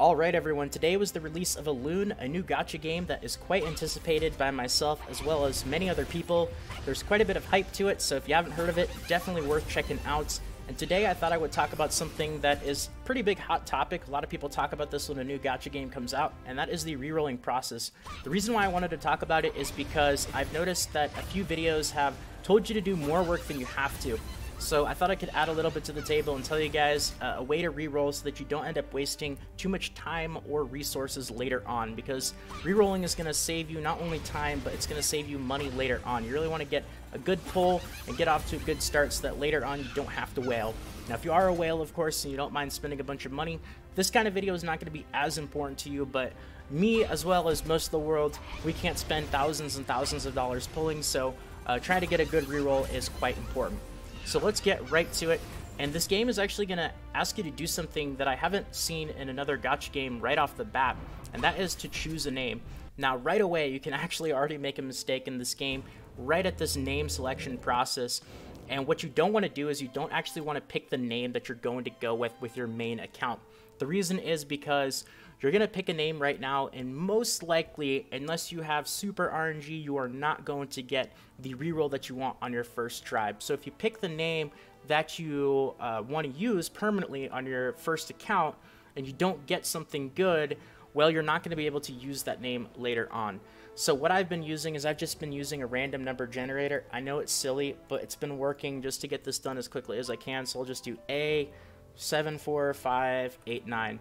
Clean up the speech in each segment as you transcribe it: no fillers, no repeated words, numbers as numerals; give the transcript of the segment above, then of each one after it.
Alright everyone, today was the release of Elune, a new gacha game that is quite anticipated by myself as well as many other people. There's quite a bit of hype to it, so if you haven't heard of it, definitely worth checking out. And today I thought I would talk about something that is a pretty big hot topic. A lot of people talk about this when a new gacha game comes out, and that is the re-rolling process. The reason why I wanted to talk about it is because I've noticed that a few videos have told you to do more work than you have to. So I thought I could add a little bit to the table and tell you guys a way to re-roll so that you don't end up wasting too much time or resources later on, because re-rolling is going to save you not only time, but it's going to save you money later on. You really want to get a good pull and get off to a good start so that later on you don't have to whale. Now if you are a whale, of course, and you don't mind spending a bunch of money, this kind of video is not going to be as important to you, but me as well as most of the world, we can't spend thousands and thousands of dollars pulling, so trying to get a good re-roll is quite important. So let's get right to it, and this game is actually going to ask you to do something that I haven't seen in another gacha game right off the bat, and that is to choose a name. Now right away you can actually already make a mistake in this game right at this name selection process, and what you don't want to do is you don't actually want to pick the name that you're going to go with your main account. The reason is because you're going to pick a name right now, and most likely, unless you have super RNG, you are not going to get the reroll that you want on your first try. So if you pick the name that you want to use permanently on your first account and you don't get something good, well, you're not going to be able to use that name later on. So what I've been using is I've just been using a random number generator. I know it's silly, but it's been working just to get this done as quickly as I can. So I'll just do A74589.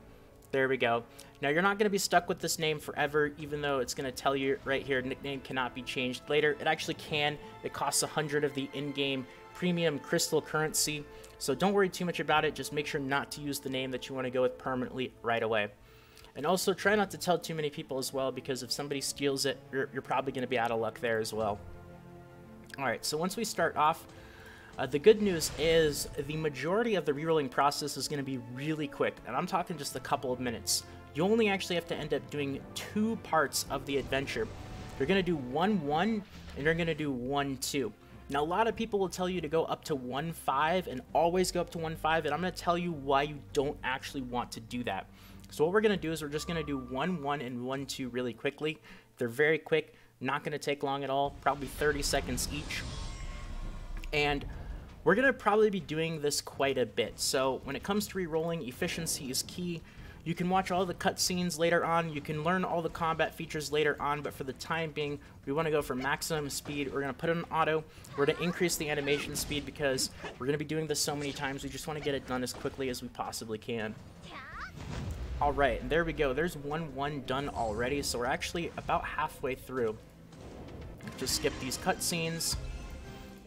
There we go. Now you're not going to be stuck with this name forever, even though it's going to tell you right here nickname cannot be changed later. It actually can. It costs 100 of the in-game premium crystal currency, so don't worry too much about it. Just make sure not to use the name that you want to go with permanently right away. And also try not to tell too many people as well, because if somebody steals it, you're probably going to be out of luck there as well. Alright, so once we start off, the good news is the majority of the rerolling process is going to be really quick, and I'm talking just a couple of minutes. You only actually have to end up doing 2 parts of the adventure. You're going to do 1-1 and you're going to do 1-2. Now a lot of people will tell you to go up to 1-5 and always go up to 1-5, and I'm going to tell you why you don't actually want to do that. So what we're going to do is we're just going to do 1-1 and 1-2 really quickly. They're very quick, not going to take long at all, probably 30 seconds each. And we're going to probably be doing this quite a bit. So when it comes to re-rolling, efficiency is key. You can watch all the cutscenes later on, you can learn all the combat features later on, but for the time being, we want to go for maximum speed. We're going to put it on auto. We're going to increase the animation speed because we're going to be doing this so many times. We just want to get it done as quickly as we possibly can. Alright, and there we go. There's 1-1 done already, so we're actually about halfway through. Just skip these cutscenes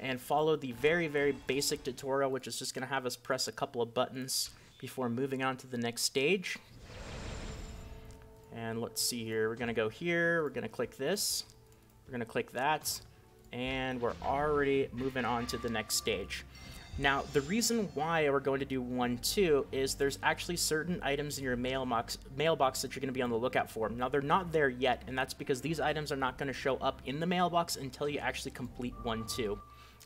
and follow the very, very basic tutorial, which is just going to have us press a couple of buttons before moving on to the next stage. And let's see here. We're going to go here. We're going to click this. We're going to click that. And we're already moving on to the next stage. Now, the reason why we're going to do 1-2 is there's actually certain items in your mailbox that you're going to be on the lookout for. Now, they're not there yet, and that's because these items are not going to show up in the mailbox until you actually complete 1-2.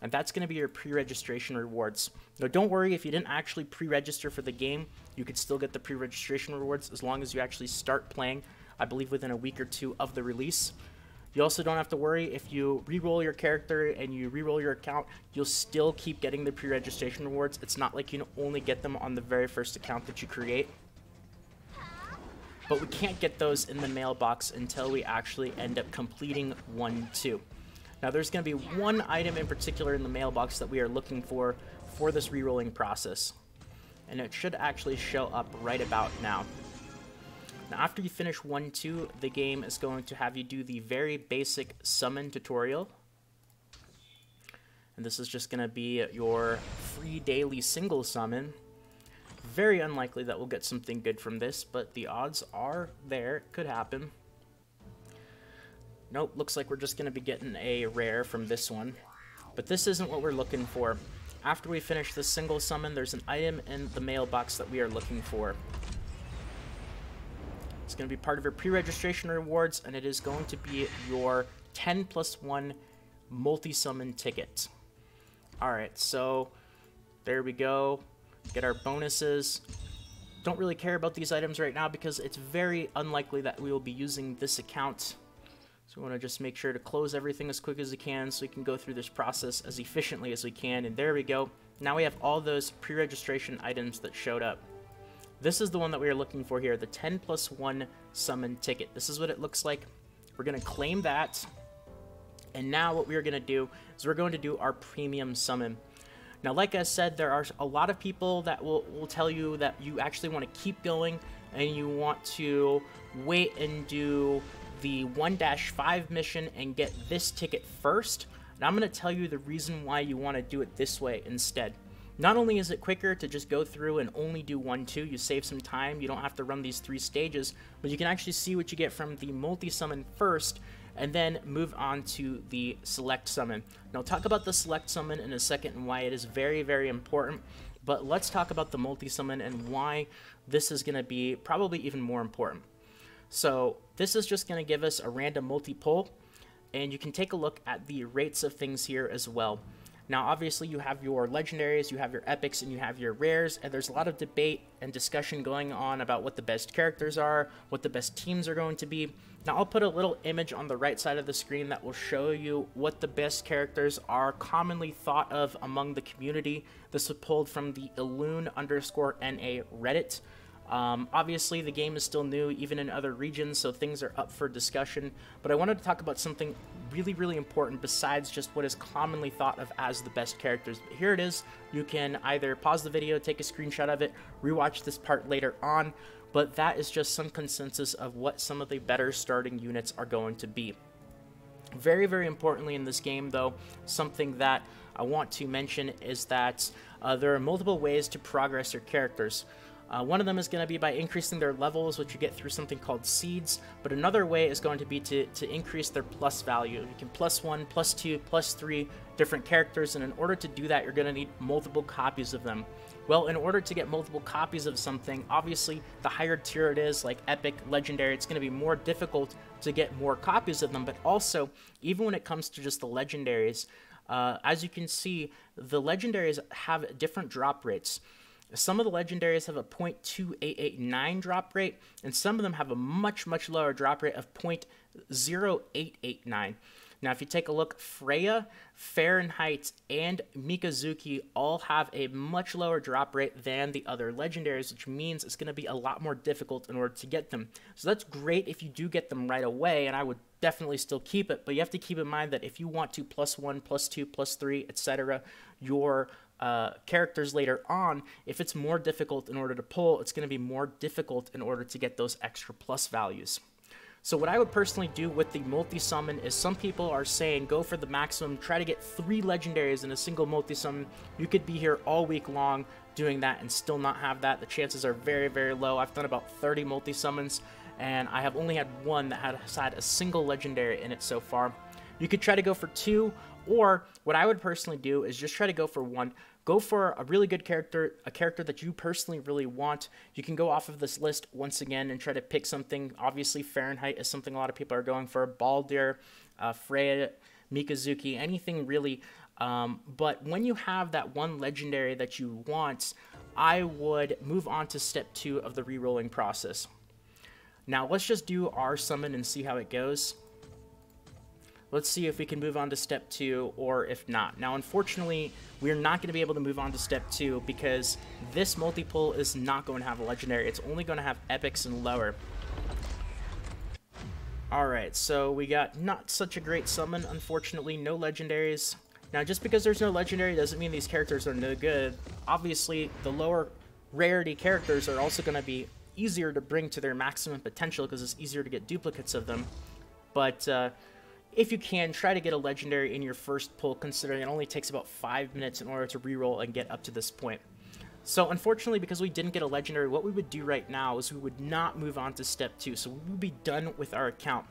And that's going to be your pre-registration rewards. Now don't worry if you didn't actually pre-register for the game, you could still get the pre-registration rewards as long as you actually start playing, I believe within a week or 2 of the release. You also don't have to worry if you re-roll your character and you re-roll your account, you'll still keep getting the pre-registration rewards. It's not like you only get them on the very first account that you create. But we can't get those in the mailbox until we actually end up completing 1-2. Now there's going to be one item in particular in the mailbox that we are looking for this re-rolling process. And it should actually show up right about now. Now after you finish 1-2, the game is going to have you do the very basic summon tutorial. And this is just going to be your free daily single summon. Very unlikely that we'll get something good from this, but the odds are there. It could happen. Nope, looks like we're just going to be getting a rare from this one. But this isn't what we're looking for. After we finish this single summon, there's an item in the mailbox that we are looking for. It's going to be part of your pre-registration rewards, and it is going to be your 10+1 multi-summon ticket. Alright, so there we go. Get our bonuses. Don't really care about these items right now because it's very unlikely that we will be using this account. So we want to just make sure to close everything as quick as we can so we can go through this process as efficiently as we can. And there we go. Now we have all those pre-registration items that showed up. This is the one that we are looking for here, the 10+1 summon ticket. This is what it looks like. We're going to claim that. And now what we are going to do is we're going to do our premium summon. Now, like I said, there are a lot of people that will tell you that you actually want to keep going and you want to wait and do the 1-5 mission and get this ticket first. And I'm going to tell you the reason why you want to do it this way instead. Not only is it quicker to just go through and only do 1-2, you save some time, you don't have to run these 3 stages, but you can actually see what you get from the multi-summon first, and then move on to the select summon. Now, I'll talk about the select summon in a second and why it is very, very important, but let's talk about the multi-summon and why this is going to be probably even more important. So this is just going to give us a random multi-pull, and you can take a look at the rates of things here as well. Now, obviously, you have your legendaries, you have your epics, and you have your rares, and there's a lot of debate and discussion going on about what the best characters are, what the best teams are going to be. Now, I'll put a little image on the right side of the screen that will show you what the best characters are commonly thought of among the community. This was pulled from the Elune_NA Reddit. Obviously, the game is still new, even in other regions, so things are up for discussion. But I wanted to talk about something really, really important besides just what is commonly thought of as the best characters. But here it is. You can either pause the video, take a screenshot of it, rewatch this part later on. But that is just some consensus of what some of the better starting units are going to be. Very, very importantly in this game, though, something that I want to mention is that there are multiple ways to progress your characters. One of them is going to be by increasing their levels, which you get through something called seeds, but another way is going to be to increase their plus value. You can +1, +2, +3 different characters, and in order to do that, you're going to need multiple copies of them. Well, in order to get multiple copies of something, obviously, the higher tier it is, like epic, legendary, it's going to be more difficult to get more copies of them, but also, even when it comes to just the legendaries, as you can see, the legendaries have different drop rates. Some of the legendaries have a 0.2889 drop rate, and some of them have a much, much lower drop rate of 0.0889. Now, if you take a look, Freya, Fahrenheit, and Mikazuki all have a much lower drop rate than the other legendaries, which means it's going to be a lot more difficult in order to get them. So that's great if you do get them right away, and I would definitely still keep it, but you have to keep in mind that if you want to +1, +2, +3, etc., your characters later on, if it's more difficult in order to pull, it's going to be more difficult in order to get those extra plus values. So what I would personally do with the multi-summon is some people are saying go for the maximum, try to get 3 legendaries in a single multi-summon. You could be here all week long doing that and still not have that. The chances are very, very low. I've done about 30 multi-summons, and I have only had one that has had a single legendary in it so far. You could try to go for 2, or what I would personally do is just try to go for 1. Go for a really good character, a character that you personally really want. You can go off of this list once again and try to pick something. Obviously, Fahrenheit is something a lot of people are going for. Baldur, Freya, Mikazuki, anything really. But when you have that one legendary that you want, I would move on to step 2 of the re-rolling process. Now, let's just do our summon and see how it goes. Let's see if we can move on to step 2 or if not. Now, unfortunately, we're not going to be able to move on to step 2 because this multi-pull is not going to have a legendary. It's only going to have epics and lower. Alright, so we got not such a great summon, unfortunately, no legendaries. Now, just because there's no legendary doesn't mean these characters are no good. Obviously, the lower rarity characters are also going to be easier to bring to their maximum potential because it's easier to get duplicates of them. But if you can, try to get a legendary in your first pull, considering it only takes about 5 minutes in order to reroll and get up to this point. So unfortunately, because we didn't get a legendary, what we would do right now is we would not move on to step 2. So we would be done with our account.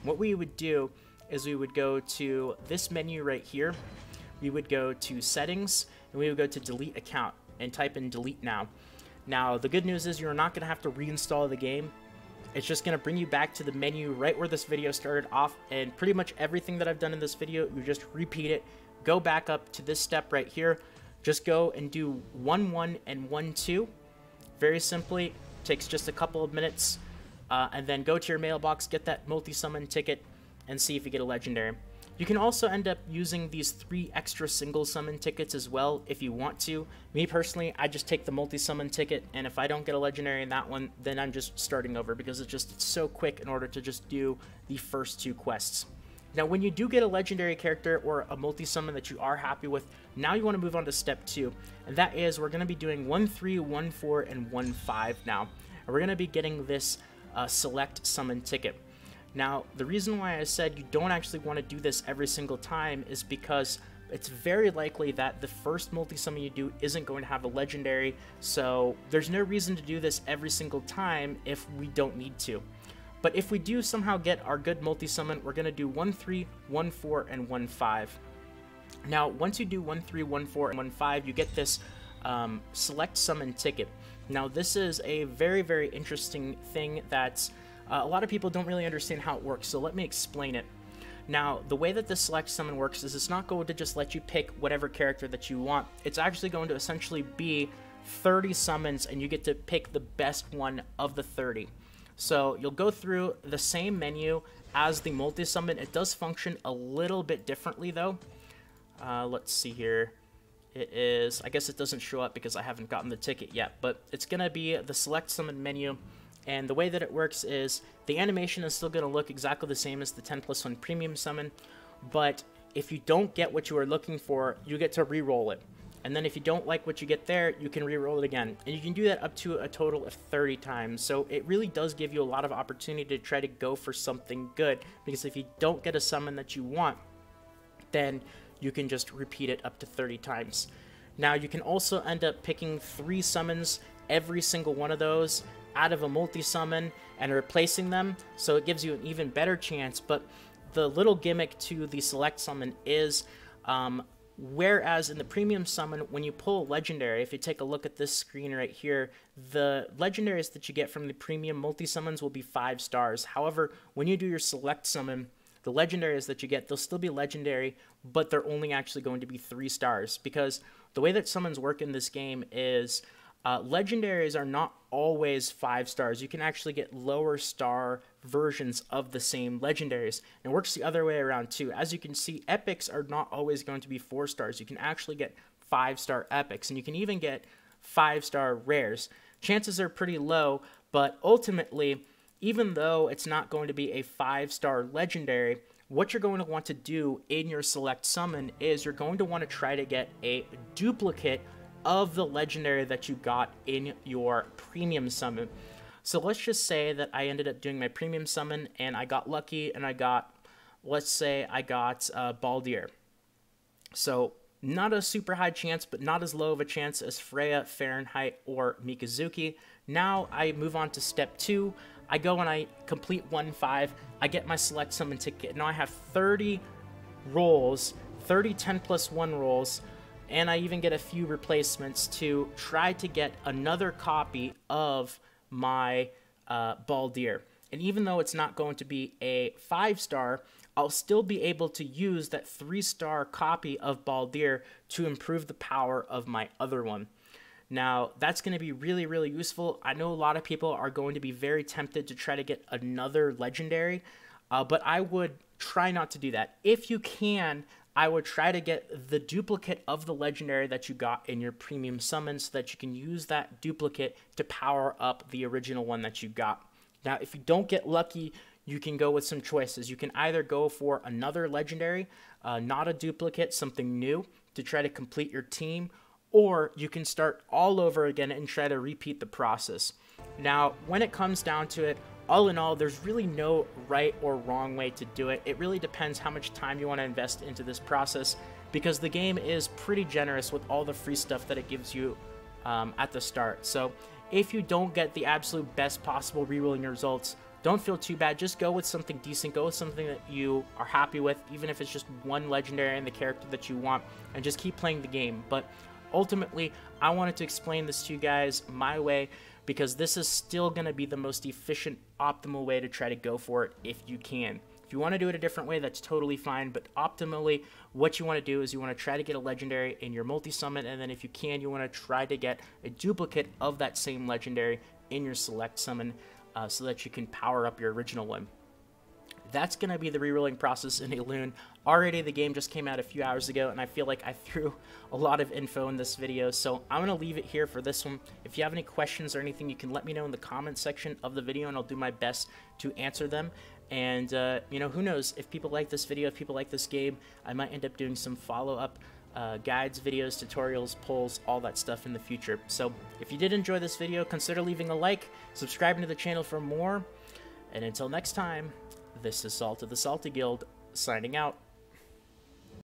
What we would do is we would go to this menu right here. We would go to settings, and we would go to delete account and type in delete now. Now, the good news is you're not going to have to reinstall the game. It's just going to bring you back to the menu right where this video started off, and pretty much everything that I've done in this video, you just repeat it. Go back up to this step right here. Just go and do 1-1 and 1-2. very simply, takes just a couple of minutes, and then go to your mailbox, get that multi-summon ticket, and see if you get a legendary. You can also end up using these 3 extra single summon tickets as well if you want to. Me personally, I just take the multi-summon ticket, and if I don't get a legendary in that one, then I'm just starting over because it's so quick in order to just do the first 2 quests. Now, when you do get a legendary character or a multi-summon that you are happy with, now you want to move on to step 2, and that is we're going to be doing 1-3, 1-4, and 1-5 now. And we're going to be getting this select summon ticket. Now, the reason why I said you don't actually want to do this every single time is because it's very likely that the first multi-summon you do isn't going to have a legendary, so there's no reason to do this every single time if we don't need to. But if we do somehow get our good multi-summon, we're going to do 1-3, 1-4, and 1-5. Now, once you do 1-3, 1-4, and 1-5, you get this select summon ticket. Now, this is a very, very interesting thing that's a lot of people don't really understand how it works, so let me explain it. Now, the way that the select summon works is it's not going to just let you pick whatever character that you want. It's actually going to essentially be 30 summons, and you get to pick the best one of the 30. So you'll go through the same menu as the multi-summon. It does function a little bit differently, though. Let's see here. It is, I guess it doesn't show up because I haven't gotten the ticket yet, but it's going to be the select summon menu. And the way that it works is the animation is still going to look exactly the same as the 10+1 premium summon, but if you don't get what you are looking for, you get to re-roll it. And then if you don't like what you get there, you can re-roll it again. And you can do that up to a total of 30 times. So it really does give you a lot of opportunity to try to go for something good, because if you don't get a summon that you want, then you can just repeat it up to 30 times. Now, you can also end up picking 3 summons, every single one of those, out of a multi-summon and replacing them, so it gives you an even better chance. But the little gimmick to the select summon is, whereas in the premium summon, when you pull legendary, if you take a look at this screen right here, the legendaries that you get from the premium multi-summons will be 5 stars. However, when you do your select summon, the legendaries that you get, they'll still be legendary, but they're only actually going to be 3 stars, because the way that summons work in this game is legendaries are not always 5 stars. You can actually get lower star versions of the same legendaries. And it works the other way around too. As you can see, epics are not always going to be 4 stars. You can actually get 5-star epics, and you can even get 5-star rares. Chances are pretty low, but ultimately, even though it's not going to be a 5-star legendary, what you're going to want to do in your select summon is you're going to want to try to get a duplicate of the legendary that you got in your premium summon. So let's just say that I ended up doing my premium summon and I got lucky and I got, let's say I got Baldir. So not a super high chance, but not as low of a chance as Freya, Fahrenheit, or Mikazuki. Now I move on to step 2. I go and I complete 1-5. I get my select summon ticket. Now I have 30 rolls, 30 10+1 rolls, and I even get a few replacements to try to get another copy of my Baldir. And even though it's not going to be a 5-star, I'll still be able to use that 3-star copy of Baldir to improve the power of my other one. Now, that's going to be really, really useful. I know a lot of people are going to be very tempted to try to get another legendary, but I would try not to do that. If you can, I would try to get the duplicate of the legendary that you got in your premium summon so that you can use that duplicate to power up the original one that you got. Now, if you don't get lucky, you can go with some choices. You can either go for another legendary, not a duplicate, something new to try to complete your team, or you can start all over again and try to repeat the process. Now, when it comes down to it, all in all, there's really no right or wrong way to do it. It really depends how much time you want to invest into this process, because the game is pretty generous with all the free stuff that it gives you at the start. So if you don't get the absolute best possible rerolling results, don't feel too bad. Just go with something decent. Go with something that you are happy with, even if it's just one legendary and the character that you want, and just keep playing the game. But ultimately, I wanted to explain this to you guys my way, because this is still going to be the most efficient, optimal way to try to go for it if you can. If you want to do it a different way, that's totally fine, but optimally, what you want to do is you want to try to get a legendary in your multi-summon, and then if you can, you want to try to get a duplicate of that same legendary in your select summon so that you can power up your original one. That's going to be the rerolling process in Elune. Already the game just came out a few hours ago, and I feel like I threw a lot of info in this video, so I'm going to leave it here for this one. If you have any questions or anything, you can let me know in the comments section of the video, and I'll do my best to answer them. And, you know, who knows, if people like this video, if people like this game, I might end up doing some follow-up guides, videos, tutorials, polls, all that stuff in the future. So if you did enjoy this video, consider leaving a like, subscribing to the channel for more, and until next time, this is Salt of the Salty Guild, signing out.